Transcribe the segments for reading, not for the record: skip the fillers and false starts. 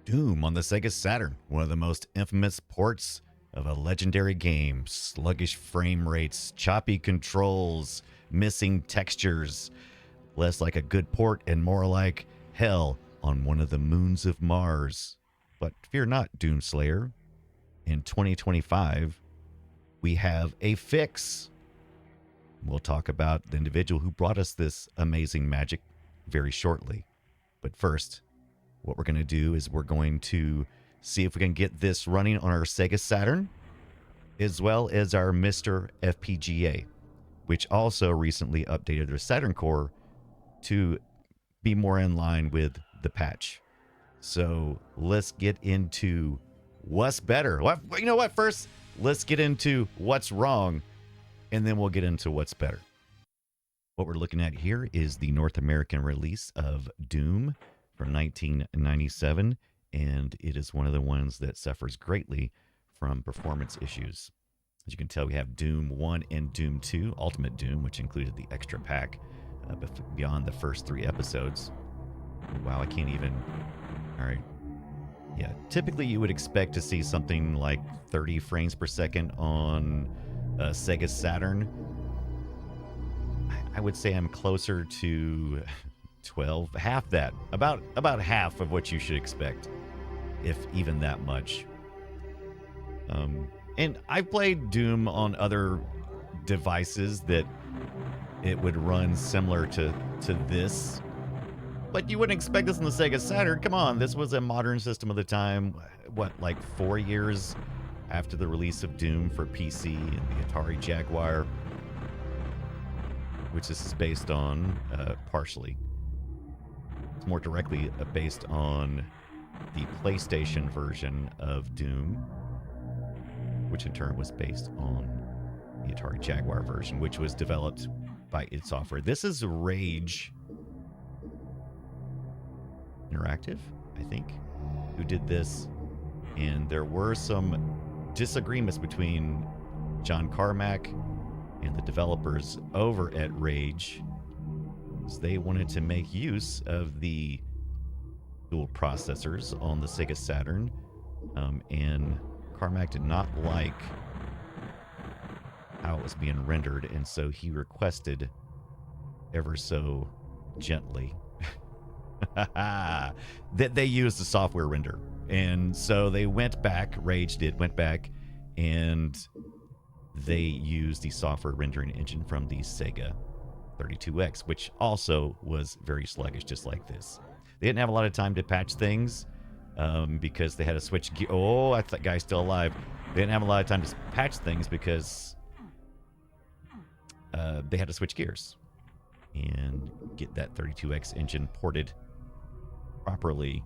Doom on the Sega Saturn, one of the most infamous ports of a legendary game. Sluggish frame rates, choppy controls, missing textures. Less like a good port and more like hell on one of the moons of Mars. But fear not, Doomslayer. In 2025, we have a fix. We'll talk about the individual who brought us this amazing magic very shortly. But first, what we're going to do is we're going to see if we can get this running on our Sega Saturn, as well as our MiSTer FPGA, which also recently updated their Saturn core to be more in line with the patch. So let's get into what's better. You know what? First, let's get into what's wrong, and then we'll get into what's better. What we're looking at here is the North American release of Doom from 1997, and it is one of the ones that suffers greatly from performance issues. As you can tell, we have Doom 1 and Doom 2, Ultimate Doom, which included the extra pack beyond the first 3 episodes. Wow, I can't even... All right. Yeah, typically you would expect to see something like 30 frames per second on Sega Saturn. I would say I'm closer to 12, half that, about half of what you should expect, if even that much. And I've played Doom on other devices that it would run similar to this, but you wouldn't expect this on the Sega Saturn. Come on, this was a modern system of the time. What, like 4 years after the release of Doom for PC and the Atari Jaguar, which this is based on partially. It's more directly based on the PlayStation version of Doom, which in turn was based on the Atari Jaguar version, which was developed by id Software. This is Rage Interactive, I think, who did this. And there were some disagreements between John Carmack and the developers over at Rage. They wanted to make use of the dual processors on the Sega Saturn, and Carmack did not like how it was being rendered, and so he requested ever so gently that they use the software render. And so they went back, Rage went back, and they used the software rendering engine from the Sega 32X, which also was very sluggish, just like this. They didn't have a lot of time to patch things because they had to switch gear. Oh, I thought that guy's still alive. They didn't have a lot of time to patch things because they had to switch gears and get that 32X engine ported properly.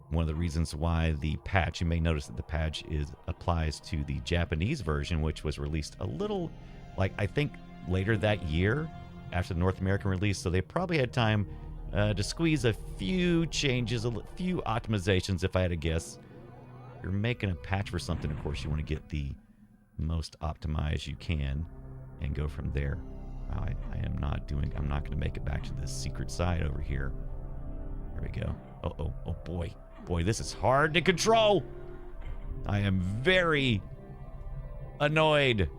One of the reasons why the patch, you may notice that the patch applies to the Japanese version, which was released a little, I think, later that year after the North American release. So they probably had time to squeeze a few changes, a few optimizations, if I had to guess. If you're making a patch for something, of course, you want to get the most optimized you can and go from there. Wow, I'm not going to make it back to this secret side over here. There we go. Oh boy. Boy, this is hard to control. I am very annoyed.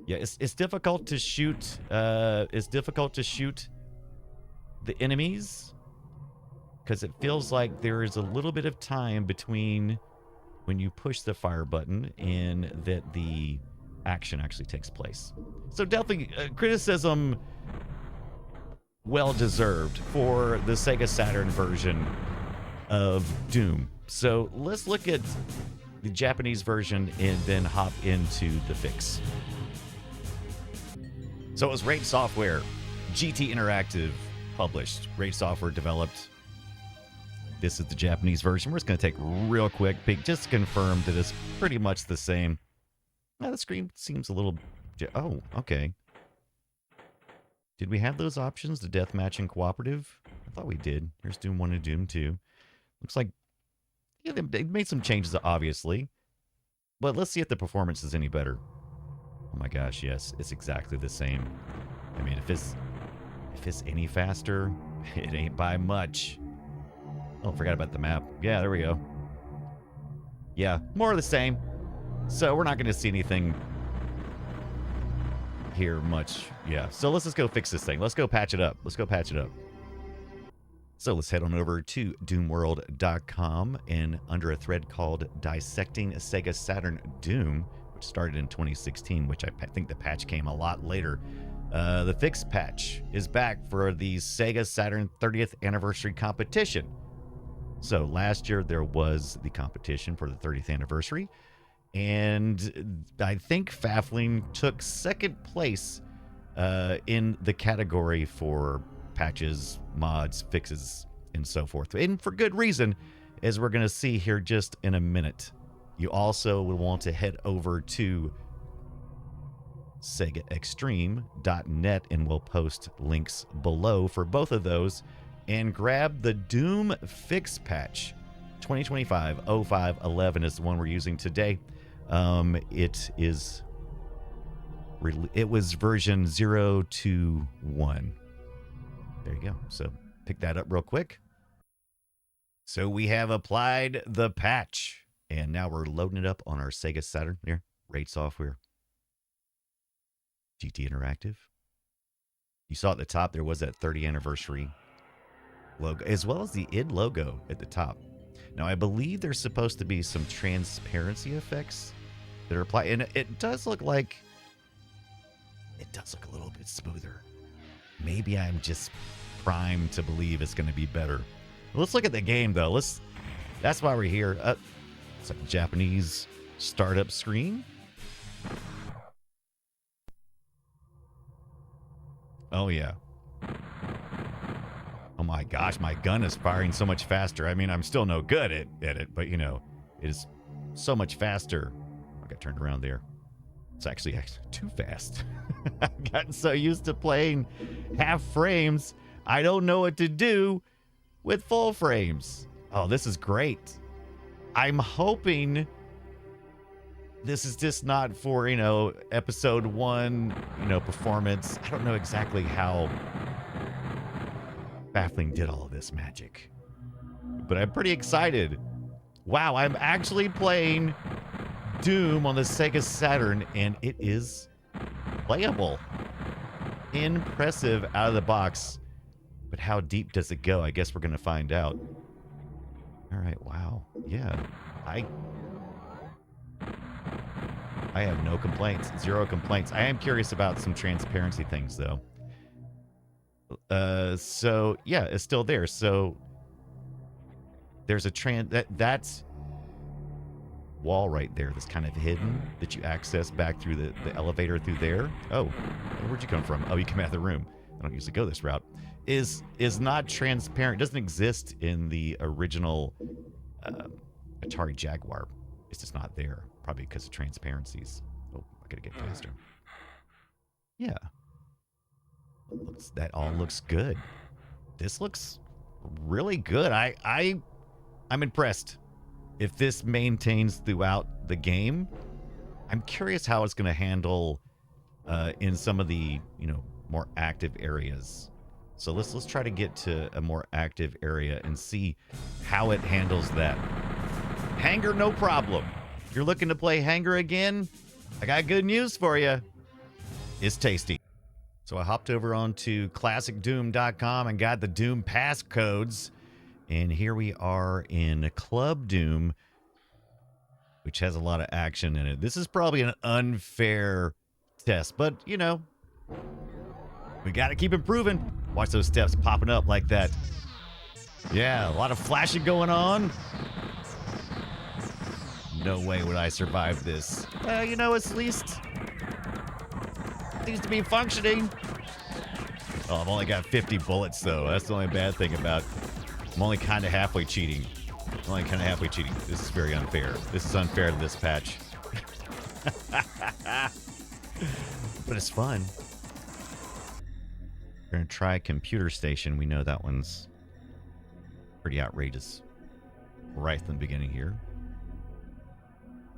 Yeah, it's difficult to shoot. It's difficult to shoot the enemies because it feels like there is a little bit of time between when you push the fire button and that the action actually takes place. So definitely criticism well deserved for the Sega Saturn version of Doom. So let's look at the Japanese version and then hop into the fix. So it was Rage Software, GT Interactive published, Rage Software developed. This is the Japanese version. We're just going to take a real quick peek just to confirm that it's pretty much the same. Now the screen seems a little... Oh, okay. Did we have those options, the deathmatch and cooperative? I thought we did. Here's Doom 1 and Doom 2. Looks like, Yeah, they made some changes, obviously. But let's see if the performance is any better. Oh my gosh, yes, it's exactly the same. I mean, if it's any faster, it ain't by much. Oh, forgot about the map. Yeah, there we go. Yeah, more of the same. So we're not going to see anything here much. Yeah, so let's just go fix this thing. Let's go patch it up. Let's go patch it up. So let's head on over to Doomworld.com, and under a thread called Dissecting Sega Saturn Doom, which started in 2016, which I think the patch came a lot later. The fix patch is back for the Sega Saturn 30th anniversary competition. So last year there was the competition for the 30th anniversary, and I think Fafling took second place in the category for patches, mods, fixes, and so forth. And for good reason, as we're going to see here just in a minute. You also will want to head over to SegaExtreme.net, and we'll post links below for both of those. And grab the Doom Fix Patch 2025-05-11 is the one we're using today. It was version 021. There you go. So pick that up real quick. So we have applied the patch, and now we're loading it up on our Sega Saturn. Here, RAID software, GT Interactive. You saw at the top there was that 30th anniversary logo, as well as the id logo at the top. Now I believe there's supposed to be some transparency effects that are applied, and it does look like a little bit smoother. Maybe I'm just primed to believe it's going to be better. Let's look at the game though. That's why we're here. It's like a Japanese startup screen. Oh yeah. Oh my gosh, my gun is firing so much faster. I mean, I'm still no good at it, but you know, it is so much faster. I got turned around there. It's actually too fast. I've gotten so used to playing half frames, I don't know what to do with full frames. Oh, this is great. I'm hoping this is just not for, episode 1, performance. I don't know exactly how Fafling did all of this magic, but I'm pretty excited. Wow, I'm actually playing Doom on the Sega Saturn, and it is playable. Impressive out of the box, but how deep does it go? I guess we're going to find out. All right, wow. Yeah, I have no complaints, zero complaints. I am curious about some transparency things, though. So yeah, it's still there. So there's a that's wall right there that's kind of hidden that you access back through the elevator through there. Oh, where'd you come from? Oh, you come out of the room. I don't usually go this route. Is not transparent. Doesn't exist in the original Atari Jaguar. It's just not there, probably because of transparencies. Oh, I gotta get faster. Yeah. That all looks good. This looks really good. I'm impressed. If this maintains throughout the game, I'm curious how it's going to handle in some of the more active areas. So let's try to get to a more active area and see how it handles that. Hanger, no problem. If you're looking to play Hanger again, I got good news for you. It's tasty. So I hopped over onto ClassicDoom.com and got the Doom passcodes. And here we are in Club Doom, which has a lot of action in it. This is probably an unfair test, but, we got to keep improving. Watch those steps popping up like that. Yeah, a lot of flashing going on. No way would I survive this. It's at least seems to be functioning. Oh, I've only got 50 bullets, though. That's the only bad thing about it. I'm only kind of halfway cheating. This is very unfair. This is unfair to this patch. But it's fun. We're going to try Computer Station. We know that one's pretty outrageous. right from the beginning here.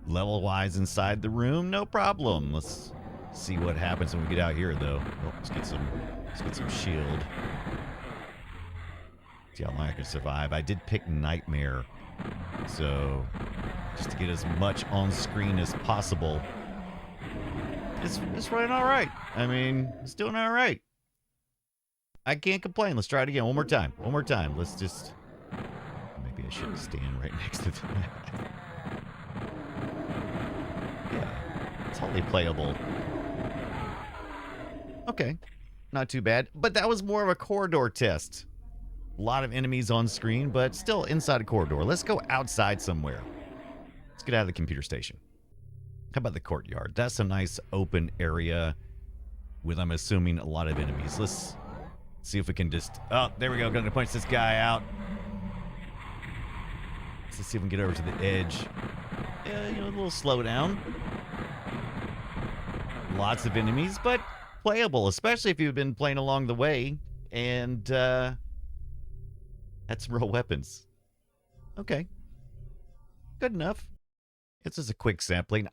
Level-wise inside the room, no problem. Let's see what happens when we get out here, though. Oh, let's get some shield. See how long I can survive. I did pick Nightmare, so just to get as much on screen as possible. It's running all right. I mean, it's doing all right. I can't complain. Let's try it again. One more time. One more time. Let's just... Maybe I shouldn't stand right next to that. Yeah, totally playable. Okay, not too bad. But that was more of a corridor test. A lot of enemies on screen, but still inside a corridor. Let's go outside somewhere. Let's get out of the computer station. How about the courtyard? That's a nice open area with, I'm assuming, a lot of enemies. Let's see if we can just... Oh, there we go. Going to punch this guy out. Let's see if we can get over to the edge. Yeah, you know, a little slowdown. Lots of enemies, but playable, especially if you've been playing along the way and had some real weapons. Okay. Good enough. It's just a quick sampling.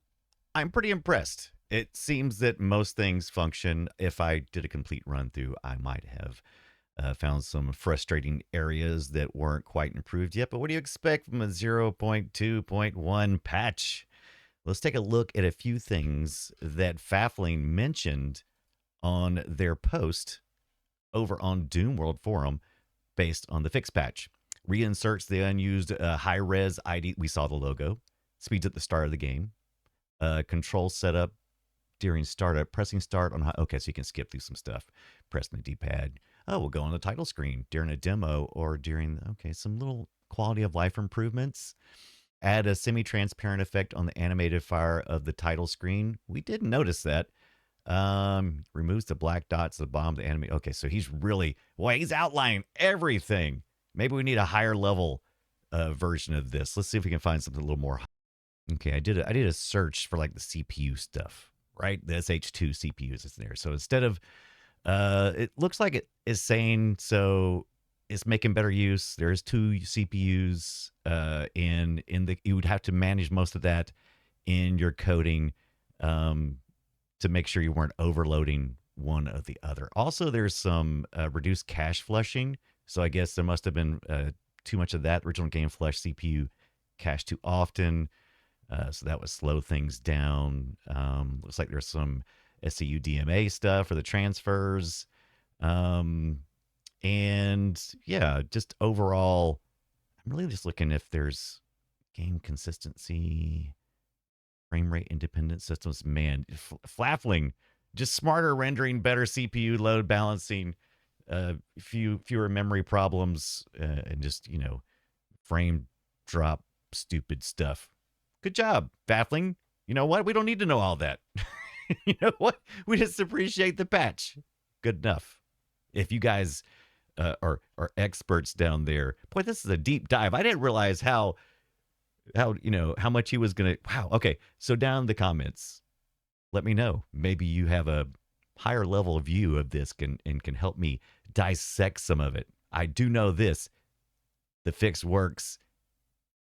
I'm pretty impressed. It seems that most things function. If I did a complete run through, I might have found some frustrating areas that weren't quite improved yet. But what do you expect from a 0.2.1 patch? Let's take a look at a few things that Fafling mentioned on their post over on Doomworld forum based on the fix patch. Reinserts the unused high-res ID. We saw the logo. Speeds up the start of the game. Control setup during startup. Pressing start on high. Okay, so you can skip through some stuff. Pressing the D-pad. Oh, we'll go on the title screen during a demo or during, okay, some little quality of life improvements. Add a semi-transparent effect on the animated fire of the title screen. We did notice that. Removes the black dots at the bottom of the anime. Okay, so he's really, well, he's outlining everything. Maybe we need a higher level version of this. Let's see if we can find something a little more. Okay, I did a search for like the CPU stuff, right? The SH2 CPUs is there. So instead of, it looks like it is saying, so it's making better use. There's 2 CPUs in the, you would have to manage most of that in your coding to make sure you weren't overloading one of the other. Also, there's some reduced cache flushing. So I guess there must have been too much of that original game flush CPU cache too often. So that would slow things down. Looks like there's some SCU DMA stuff for the transfers. And yeah, just overall, I'm really just looking if there's game consistency, frame rate independent systems. Man, Fafling, just smarter rendering, better CPU load balancing, fewer memory problems, and just, you know, frame drop stupid stuff. Good job, Fafling. You know what? We don't need to know all that. You know what? We just appreciate the patch. Good enough. If you guys are experts down there, boy, this is a deep dive. I didn't realize how you know how much he was gonna. Wow. Okay. So down in the comments, let me know. Maybe you have a higher level view of this and can help me dissect some of it. I do know this. The fix works.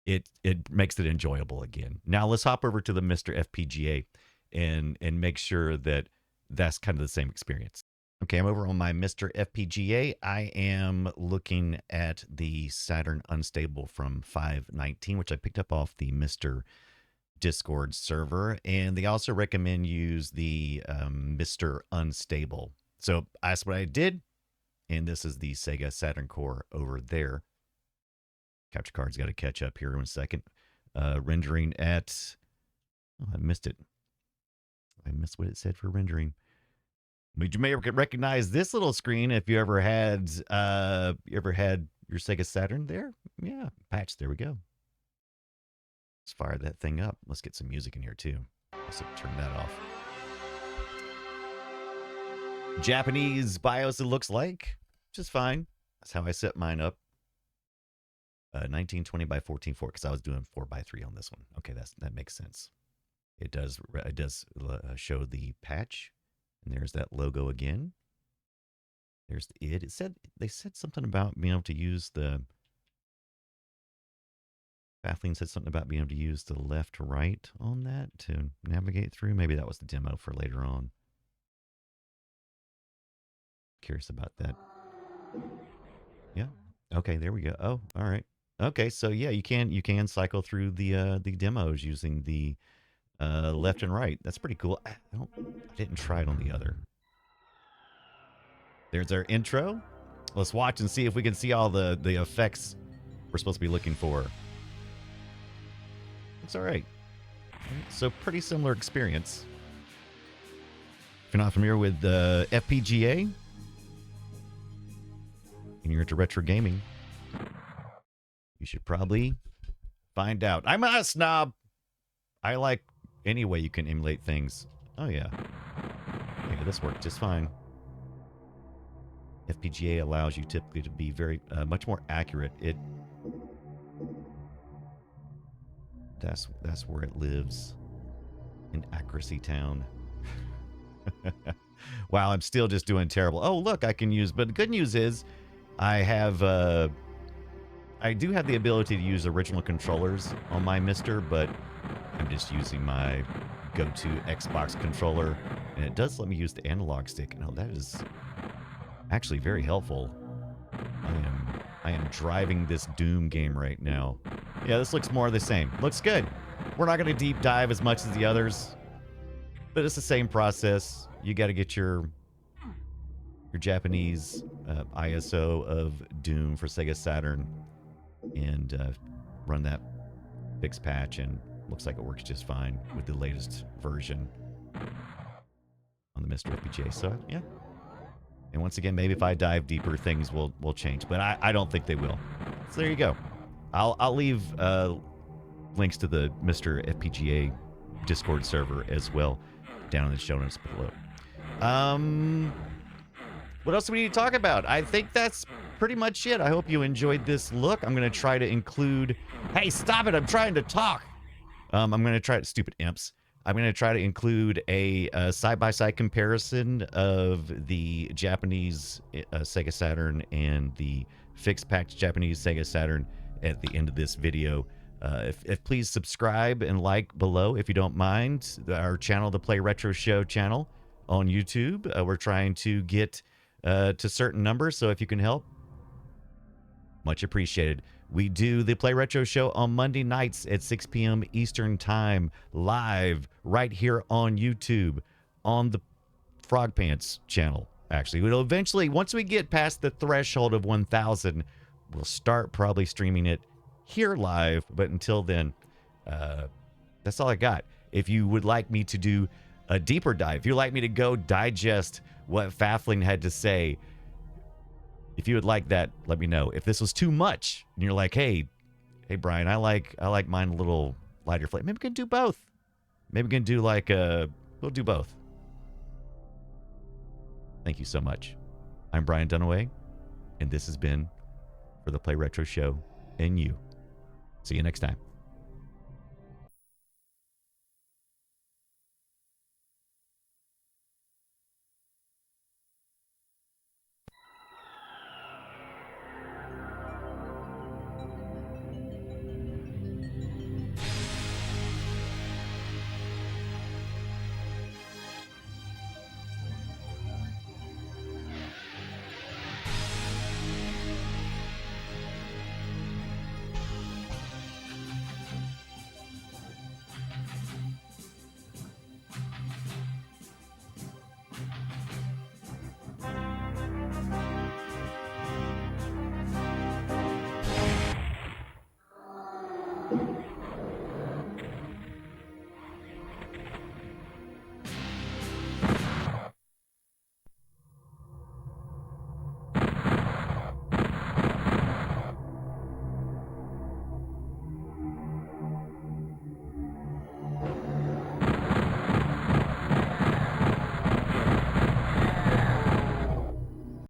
It makes it enjoyable again. Now let's hop over to the MiSTer FPGA and make sure that that's kind of the same experience. Okay, I'm over on my MiSTer FPGA. I am looking at the Saturn Unstable from 519, which I picked up off the MiSTer Discord server, and they also recommend use the MiSTer Unstable. So that's what I did, and this is the Sega Saturn core over there. Capture card's got to catch up here in a second. Rendering at, oh, I missed it. I missed what it said for rendering. But you may recognize this little screen if you ever had your Sega Saturn there. Yeah, patch. There we go. Let's fire that thing up. Let's get some music in here too. Let's turn that off. Japanese BIOS it looks like, which is fine. That's how I set mine up. 1920 by 14.4 because I was doing 4:3 on this one. Okay, that makes sense. It does show the patch, and there's that logo again. There's the id. They said something about being able to use the Fafling said something about being able to use the left to right on that to navigate through. Maybe that was the demo for later on. Curious about that. Yeah. Okay, there we go. Oh, all right. Okay, so yeah, you can cycle through the demos using the left and right. That's pretty cool. I didn't try it on the other. There's our intro. Let's watch and see if we can see all the effects we're supposed to be looking for. It's all right. So pretty similar experience. If you're not familiar with the FPGA and you're into retro gaming, you should probably find out. I'm not a snob. I like any way you can emulate things. Oh yeah. Yeah, this worked just fine. FPGA allows you typically to be very much more accurate. That's where it lives, in Accuracy Town. Wow, I'm still just doing terrible. Oh look, I can use. But the good news is, I do have the ability to use original controllers on my MiSTer, but I'm just using my go-to Xbox controller, and it does let me use the analog stick. Oh, that is actually very helpful. I am driving this Doom game right now. Yeah, this looks more of the same. Looks good. We're not going to deep dive as much as the others, but it's the same process. You got to get your Japanese ISO of Doom for Sega Saturn and run that fix patch, and looks like it works just fine with the latest version on the MiSTer FPGA. So yeah. And once again, maybe if I dive deeper, things will change, but I don't think they will. So there you go. I'll leave links to the MiSTer FPGA Discord server as well down in the show notes below. What else do we need to talk about? I think that's pretty much it. I hope you enjoyed this look. I'm going to try to include... Hey, stop it! I'm trying to talk! I'm going to try... Stupid imps. I'm going to try to include a side-by-side comparison of the Japanese Sega Saturn and the fixed-packed Japanese Sega Saturn at the end of this video. If please subscribe and like below if you don't mind. Our channel, the Play Retro Show channel on YouTube. We're trying to get to certain numbers, so if you can help, much appreciated. We do the Play Retro Show on Monday nights at 6 p.m. Eastern Time, live right here on YouTube, on the Frog Pants channel. Actually, we'll eventually, once we get past the threshold of 1,000, we'll start probably streaming it here live. But until then, that's all I got. If you would like me to do a deeper dive, if you'd like me to go digest what Fafling had to say, if you would like that, let me know. If this was too much, and you're like, hey Brian, I like mine a little lighter flavor. Maybe we can do both. Maybe we can do we'll do both. Thank you so much. I'm Brian Dunaway, and this has been for the Play Retro Show and you. See you next time.